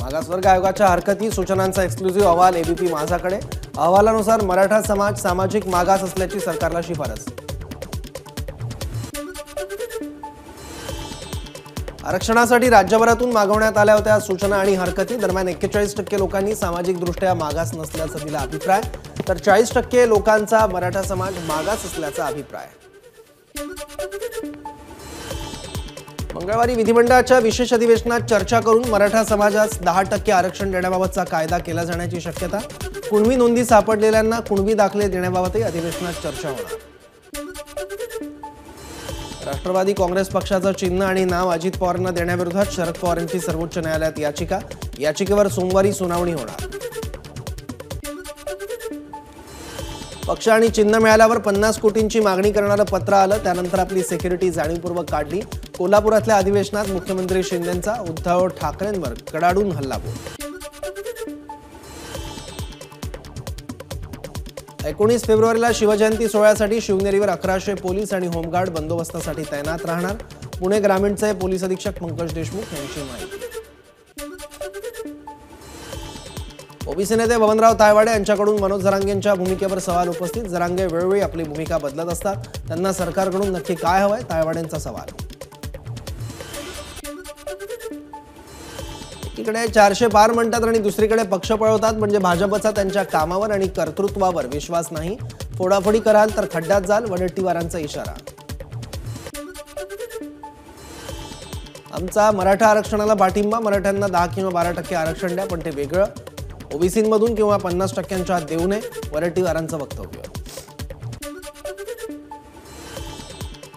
मागासवर्ग आयोगाच्या हरकती सूचनांचा एक्सक्लुझिव्ह अहवाल एबीपी माझाकडे। अहवालानुसार मराठा समाज सामाजिक मागास असल्याची सरकारला शिफारस। आरक्षणासाठी राज्यभरातून मागवण्यात आल्या होत्या सूचना आणि हरकती दरम्यान 41% लोकांनी सामाजिकदृष्ट्या मागास नसल्याचा दिला अभिप्राय, तर 40% लोकांचा मराठा समाज मागास असल्याचा अभिप्राय। मंगळवारी विधिमंडळाच्या विशेष अधिवेशनात चर्चा करून मराठा समाजास 10% आरक्षण देण्याबाबतचा कायदा केला जाण्याची शक्यता। कुणबी नोंदी सापडलेल्यांना कुणबी दाखले देण्याबाबतही अधिवेशनात चर्चा होणार। राष्ट्रवादी काँग्रेस पक्षाचं चिन्ह आणि नाव अजित पवारांना देण्याविरोधात शरद पवारांची सर्वोच्च न्यायालयात याचिका। याचिकेवर सोमवारी सुनावणी होणार। पक्ष आणि चिन्ह मिळाल्यावर 50 कोटींची मागणी करणारं पत्र आलं, त्यानंतर आपली सिक्युरिटी जाणीवपूर्वक काढली। कोल्हापुरातल्या अधिवेशनात मुख्यमंत्री शिंदेंचा उद्धव ठाकरेंवर कडाडून हल्लाबोल। 19 फेब्रुवारीला शिवजयंती सोहळ्यासाठी शिवनेरीवर 1100 पोलीस आणि होमगार्ड बंदोबस्तासाठी तैनात राहणार। पुणे ग्रामीणचे पोलीस अधीक्षक पंकज देशमुख यांची माहिती। ओबीसी नेते बबनराव तायवाडे यांच्याकडून मनोज जरांगेंच्या भूमिकेवर सवाल उपस्थित। जरांगे वेळोवेळी आपली भूमिका बदलत असतात, त्यांना सरकारकडून नक्की काय हवंय, तायवाडेंचा सवाल। एकीकडे 400 पार म्हणतात आणि दुसरीकडे पक्ष पळवतात, म्हणजे भाजपचा त्यांच्या कामावर आणि कर्तृत्वावर विश्वास नाही। फोडाफोडी कराल तर खड्ड्यात जाल, वडेट्टीवारांचा इशारा। आमचा मराठा आरक्षणाला पाठिंबा, मराठ्यांना 10 किंवा 12% आरक्षण द्या, पण ते वेगळं, ओबीसीमधून किंवा 50%च्या आत देऊ नये, वडेट्टीवारांचं वक्तव्य।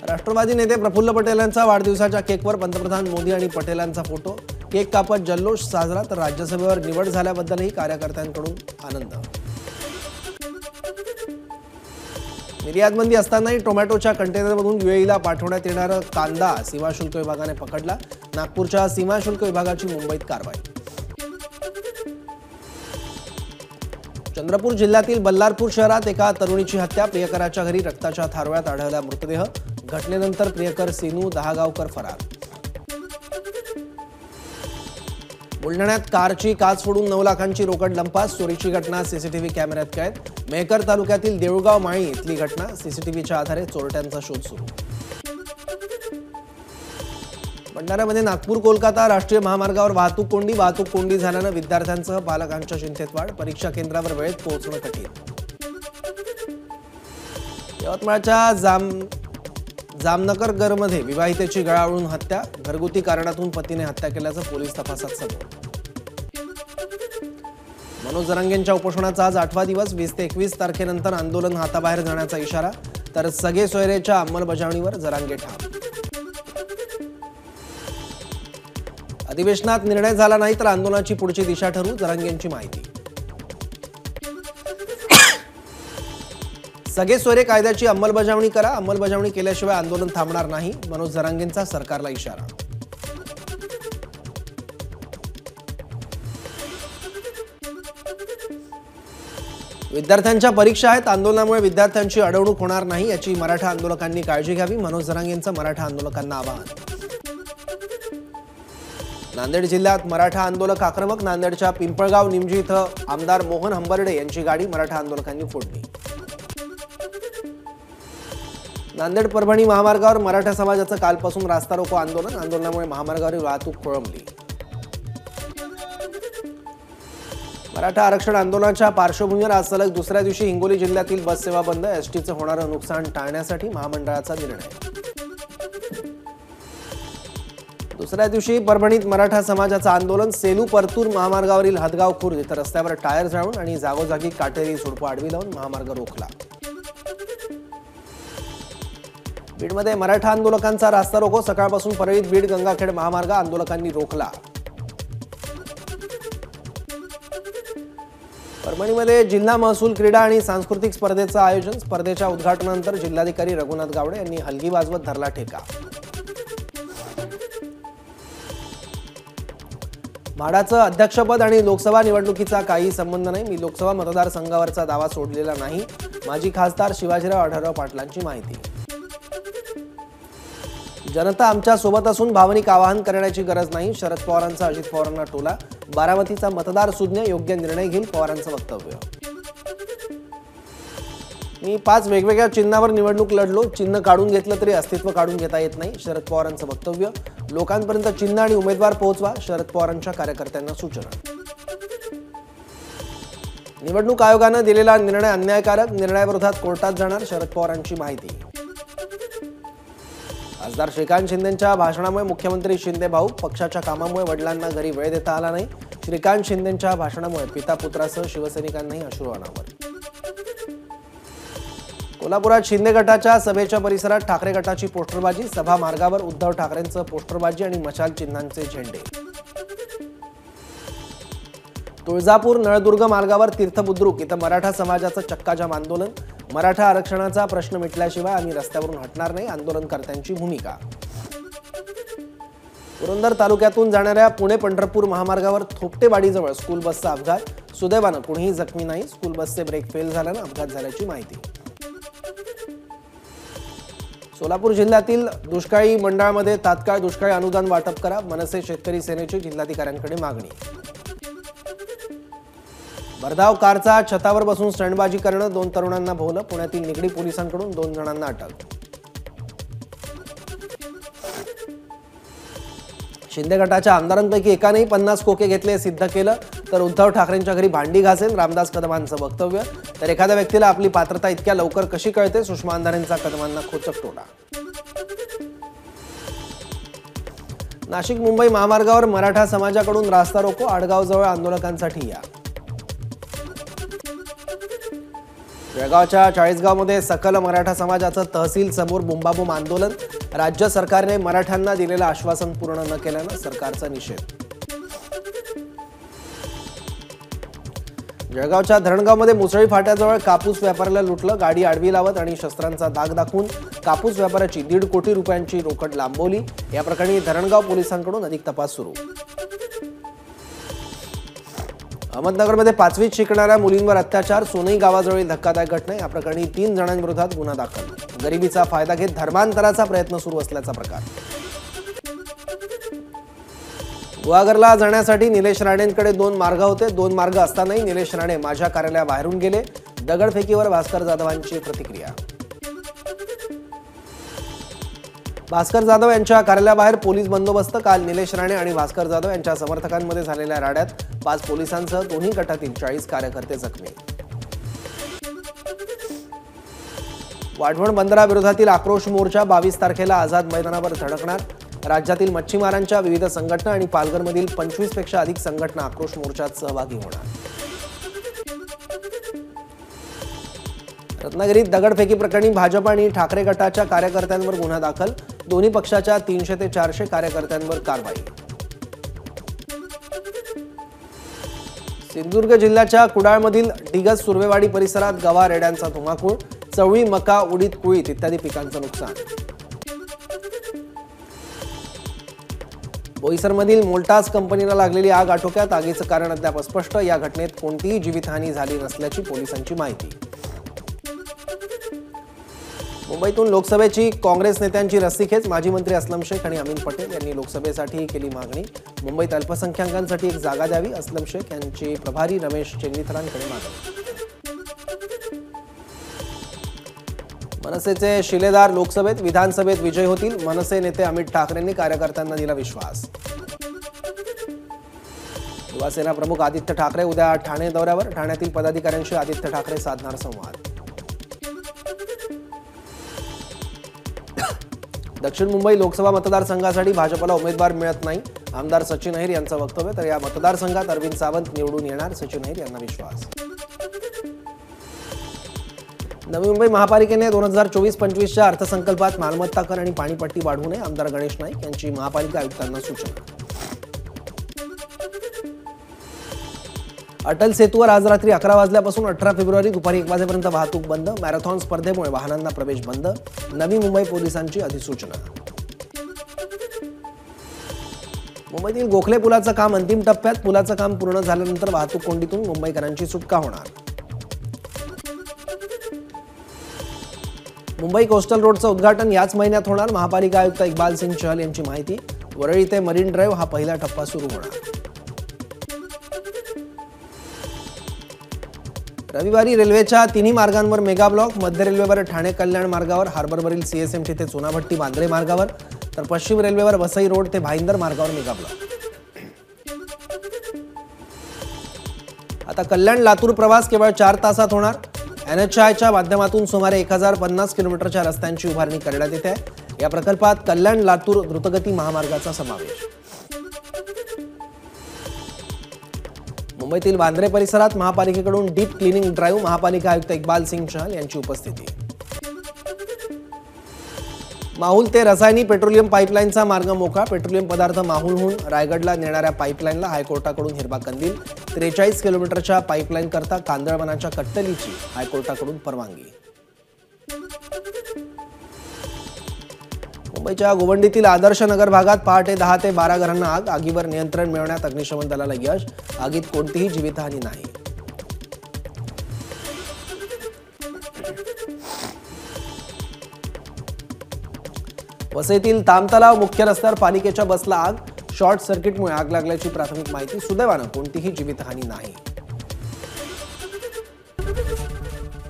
राष्ट्रवादी नेते प्रफुल्ल पटेल यांचा वाढदिवसाच्या केकवर पंतप्रधान मोदी आणि पटेलांचा फोटो। केक कापत जल्लोष साजरा, तर राज्यसभेवर निवड झाल्याबद्दलही कार्यकर्त्यांकडून आनंद। निर्यातबंदी असतानाही टोमॅटोच्या कंटेनरमधून यूएईला पाठवण्यात येणारा कांदा सीमाशुल्क विभागाने पकडला। नागपूरच्या सीमाशुल्क विभागाची मुंबईत कारवाई। चंद्रपूर जिल्ह्यातील बल्लारपूर शहरात एका तरुणीची हत्या, प्रियकराच्या घरी रक्ताच्या थारोळ्यात आढळला मृतदेह। घटनेनंतर प्रियकर सेनू दहागावकर फरार। बुलढाण्यात कारची काच फोडून 9 लाखांची रोकड लंपास, चोरीची घटना सीसीटीव्ही कॅमेऱ्यात कैद। मेहकर तालुक्यातील देऊळगाव माळी इथली घटना, सीसीटीव्हीच्या आधारे चोरट्यांचा शोध सुरू। भंडाऱ्यामध्ये नागपूर कोलकाता राष्ट्रीय महामार्गावर वाहतूक कोंडी झाल्यानं विद्यार्थ्यांसह पालकांच्या चिंतेत वाढ, परीक्षा केंद्रावर वेळेत पोहोचणं कठीण। यवतमाळच्या जामनगरमध्ये विवाहितेची गळावळून हत्या, घरगुती कारणातून पतीने हत्या केल्याचं पोलीस तपासात समोर। मनोज जरांगेंच्या उपोषणाचा आज 8वा दिवस, 20 ते 21 तारखेनंतर आंदोलन हाताबाहेर जाण्याचा इशारा, तर सगळे सोयरेच्या अंमलबजावणीवर जरांगे ठाम। अधिवेशनात निर्णय झाला नाही तर आंदोलनाची पुढची दिशा ठरवू, जरांगेंची माहिती। सगळे सोयरे कायद्याची अंमलबजावणी करा, अंमलबजावणी केल्याशिवाय आंदोलन थांबणार नाही, मनोज जरांगेंचा सरकारला इशारा। विद्यार्थ्यांच्या परीक्षा आहेत, आंदोलनामुळे विद्यार्थ्यांची अडवणूक होणार नाही, याची मराठा आंदोलकांनी काळजी घ्यावी, मनोज जरांगेंचं मराठा आंदोलकांना आवाहन। नांदेड जिल्ह्यात मराठा आंदोलक आक्रमक, नांदेडच्या पिंपळगाव निमजी इथं आमदार मोहन हंबर्डे यांची गाडी मराठा आंदोलकांनी फोडली। नांदेड परभणी महामार्गावर मराठा समाजाचं कालपासून रास्ता रोको आंदोलन, आंदोलनामुळे महामार्गावरील वाहतूक खोळंबली। मराठा आरक्षण आंदोलनाच्या पार्श्वभूमीवर आज सलग दुसऱ्या दिवशी हिंगोली जिल्ह्यातील बस सेवा बंद, एसटीचं होणारं नुकसान टाळण्यासाठी महामंडळाचा निर्णय। दुसऱ्या दिवशी परभणीत मराठा समाजाचं आंदोलन, सेलू परतूर महामार्गावरील हदगाव खुर्द इथं रस्त्यावर टायर जाळून आणि जागोजागी काटेरी झुडपं आडवी लावून महामार्ग रोखला। बीडमध्ये मराठा आंदोलकांचा रास्ता रोको, सकाळपासून परळीत बीड गंगाखेड महामार्ग आंदोलकांनी रोखला। परभणीमध्ये जिल्हा महसूल क्रीडा आणि सांस्कृतिक स्पर्धेचं आयोजन, स्पर्धेच्या उद्घाटनानंतर जिल्हाधिकारी रघुनाथ गावडे यांनी हलगी वाजवत धरला ठेका। म्हाडाचं अध्यक्षपद आणि लोकसभा निवडणुकीचा काही संबंध नाही, मी लोकसभा मतदारसंघावरचा दावा सोडलेला नाही, माजी खासदार शिवाजीराव आढळराव पाटलांची माहिती। जनता आमच्या सोबत असून भावनिक आवाहन करण्याची गरज नाही. शरद पवारांचा अजित पवारांना टोला. बारामतीचा मतदार सुज्ञ योग्य निर्णय घेईल, पवारांचं वक्तव्य. मी 5 वेगवेगळ्या चिन्हावर निवडणूक लढलो. चिन्ह काढून घेतलं तरी अस्तित्व काढून घेता येत नाही. शरद पवारांचं वक्तव्य. लोकांपर्यंत चिन्ह आणि उमेदवार पोहोचवा, शरद पवारांच्या कार्यकर्त्यांना सूचना. निवडणूक आयोगानं दिलेला निर्णय अन्यायकारक. निर्णयाविरोधात कोर्टात जाणार, शरद पवारांची माहिती. खासदार श्रीकांत शिंदेंच्या भाषणामुळे मुख्यमंत्री शिंदे भाऊक. पक्षाच्या कामामुळे वडिलांना घरी वेळ देता आला नाही. श्रीकांत शिंदेंच्या भाषणामुळे पिता पुत्रासह शिवसैनिकांनाही अश्रू अनावर. कोल्हापुरात शिंदे गटाच्या सभेच्या परिसरात ठाकरे गटाची पोस्टरबाजी. सभा मार्गावर उद्धव ठाकरेंचं पोस्टरबाजी आणि मशाल चिन्हांचे झेंडे. तुळजापूर नळदुर्ग मार्गावर तीर्थबुद्रुक इथं मराठा समाजाचं चक्काजाम आंदोलन. मराठा आरक्षणाचा प्रश्न मिटल्याशिवाय आम्ही रस्त्यावरून हटणार नाही, आंदोलनकर्त्यांची भूमिका. पुरंदर तालुक्यातून जाणाऱ्या पुणे पंढरपूर महामार्गावर थोपटेवाडीजवळ स्कूल बसचा अपघात. सुदैवानं कुणीही जखमी नाही. स्कूल बसचे ब्रेक फेल झाल्यानं अपघात झाल्याची माहिती. सोलापूर जिल्ह्यातील दुष्काळी मंडळामध्ये तात्काळ दुष्काळी अनुदान वाटप करा. मनसे शेतकरी सेनेची जिल्हाधिकाऱ्यांकडे मागणी. भरधाव कारचा छतावर बसून स्टंटबाजी करणं. 2 तरुणांना भोवलं. पुण्यातील निगडी पोलिसांकडून 2 जणांना अटक. शिंदे गटाच्या आमदारांपैकी एकानेही 50 खोके घेतले सिद्ध केलं तर उद्धव ठाकरेंच्या घरी भांडी घासेल, रामदास कदमांचं वक्तव्य. तर एखाद्या व्यक्तीला आपली पात्रता इतक्या लवकर कशी कळते, सुषमा अंधारेंचा कदमांना खोचक टोला. नाशिक मुंबई महामार्गावर मराठा समाजाकडून रास्ता रोको. आडगावजवळ आंदोलकांसाठी या. जळगावच्या चाळीसगावमध्ये सकल मराठा समाजाचं तहसील समोर बुंबाबुंब आंदोलन. राज्य सरकारने मराठ्यांना दिलेलं आश्वासन पूर्ण न केल्यानं सरकारचा निषेध. जळगावच्या धरणगावमध्ये मुसळी फाट्याजवळ कापूस व्यापाऱ्याला लुटलं. गाडी आडवी लावत आणि शस्त्रांचा दाग दाखवून कापूस व्यापाऱ्याची 1.5 कोटी रुपयांची रोकड लांबवली. या प्रकरणी धरणगाव पोलिसांकडून अधिक तपास सुरू. अहमदनगरमध्ये 5वीत शिकणाऱ्या मुलींवर अत्याचार. सोनई गावाजवळील धक्कादायक घटना. या प्रकरणी 3 जणांविरोधात गुन्हा दाखल. गरिबीचा फायदा घेत धर्मांतराचा प्रयत्न सुरू असल्याचा प्रकार. गुहागरला जाण्यासाठी निलेश राणेंकडे 2 मार्ग होते. 2 मार्ग असतानाही निलेश राणे माझ्या कार्यालयाबाहेरून गेले. दगडफेकीवर भास्कर जाधवांची प्रतिक्रिया. भास्कर जाधव यांच्या कार्यालयाबाहेर पोलीस बंदोबस्त. काल निलेश राणे आणि भास्कर जाधव यांच्या समर्थकांमध्ये झालेल्या राड्यात 5 पोलिसांसह दोन्ही गटातील 40 कार्यकर्ते जखमी. वाढवण बंदराविरोधातील आक्रोश मोर्चा 22 तारखेला आझाद मैदानावर धडकणार. राज्यातील मच्छीमारांच्या विविध संघटना आणि पालघरमधील 25 पेक्षा अधिक संघटना आक्रोश मोर्चात सहभागी होणार. रत्नागिरीत दगडफेकी प्रकरणी भाजप आणि ठाकरे गटाच्या कार्यकर्त्यांवर गुन्हा दाखल. दोन्ही पक्षाच्या 300 ते 400 कार्यकर्त्यांवर कारवाई. सिंधुदुर्ग जिल्ह्याच्या कुडाळमधील डिगस सुर्वेवाडी परिसरात गवा रेड्यांचा धुमाकूळ. चवळी, मका, उडीद, कुळीत इत्यादी पिकांचं नुकसान. बोईसरमधील मोल्टास कंपनीला लागलेली आग आटोक्यात. आगीचं कारण अद्याप अस्पष्ट. या घटनेत कोणतीही जीवितहानी झाली नसल्याची पोलिसांची माहिती. मुंबईतून लोकसभेची काँग्रेस नेत्यांची रस्सीखेच. माजी मंत्री असलम शेख आणि अमीन पटेल यांनी लोकसभेसाठी केली मागणी. मुंबईत अल्पसंख्याकांसाठी एक जागा द्यावी. असलम शेख यांची प्रभारी रमेश चेन्नीथरांकडे मागणी. मनसेचे शिलेदार लोकसभेत, विधानसभेत विजय होतील. मनसे नेते अमित ठाकरेंनी कार्यकर्त्यांना दिला विश्वास. युवासेना प्रमुख आदित्य ठाकरे उद्या ठाणे दौऱ्यावर. ठाण्यातील पदाधिकाऱ्यांशी आदित्य ठाकरे साधणार संवाद. दक्षिण मुंबई लोकसभा मतदारसंघासाठी भाजपला उमेदवार मिळत नाही. आमदार सचिन अहिर यांचं वक्तव्य. तर या मतदारसंघात अरविंद सावंत निवडून येणार, सचिन अहिर यांना विश्वास. नवी मुंबई महापालिकेने 2024-25च्या अर्थसंकल्पात मालमत्ता कर आणि पाणीपट्टी वाढवू नये. आमदार गणेश नाईक यांची महापालिका आयुक्तांना सूचना. अटल सेतूवर आज रात्री 11 वाजल्यापासून 18 फेब्रुवारी दुपारी 1 वाजेपर्यंत वाहतूक बंद. मॅरेथॉन स्पर्धेमुळे वाहनांना प्रवेश बंद. नवी मुंबई पोलिसांची अधिसूचना. मुंबईतील गोखले पुलाचं काम अंतिम टप्प्यात. पुलाचं काम पूर्ण झाल्यानंतर वाहतूक कोंडीतून मुंबईकरांची सुटका होणार. मुंबई कोस्टल रोडचं उद्घाटन याच महिन्यात होणार. महापालिका आयुक्त इक्बाल सिंग चहल यांची माहिती. वरळी ते मरीन ड्राईव्ह हा पहिला टप्पा सुरू होणार. रविवारी रेल्वेच्या तिन्ही मार्गांवर मेगा ब्लॉक. मध्य रेल्वेवर ठाणे कल्याण मार्गावर, हार्बरवरील सीएसएमटी ते चुनाभट्टी बांद्रे मार्गावर, तर पश्चिम रेल्वेवर वसई रोड ते भाईंदर मार्गावर मेगा ब्लॉक. आता कल्याण लातूर प्रवास केवळ 4 तासात होणार. NHAIच्या माध्यमातून सुमारे 1050 किलोमीटरच्या रस्त्यांची उभारणी करण्यात येते आहे. या प्रकल्पात कल्याण लातूर द्रुतगती महामार्गाचा समावेश. मुंबईतील वांद्रे परिसरात महापालिकेकडून डीप क्लिनिंग ड्राईव्ह. महापालिका आयुक्त इक्बाल सिंग चहल यांची उपस्थिती. माहुल ते रसायनी पेट्रोलियम पाईपलाईनचा मार्ग मोकळा. पेट्रोलियम पदार्थ माहुलहून रायगडला नेणाऱ्या पाईपलाईनला हायकोर्टाकडून हिरवा कंदील. 43 किलोमीटरच्या पाईपलाईन करता कांदळवनाच्या कट्टलीची हायकोर्टाकडून परवानगी. मुंबईच्या गोवंडीतील आदर्श नगर भागात पहाटे 10 ते 12 घरांना आग. आगीवर नियंत्रण मिळवण्यात अग्निशमन दलाला यश. आगीत कोणतीही जीवितहानी नाही. वसईतील तामतलाव मुख्य रस्त्यावर पालिकेच्या बसला आग. शॉर्ट सर्किटमुळे आग लागल्याची प्राथमिक माहिती. सुदैवानं कोणतीही जीवितहानी नाही.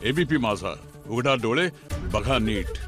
एबीपी माझा, उघडा डोळे बघा नीट.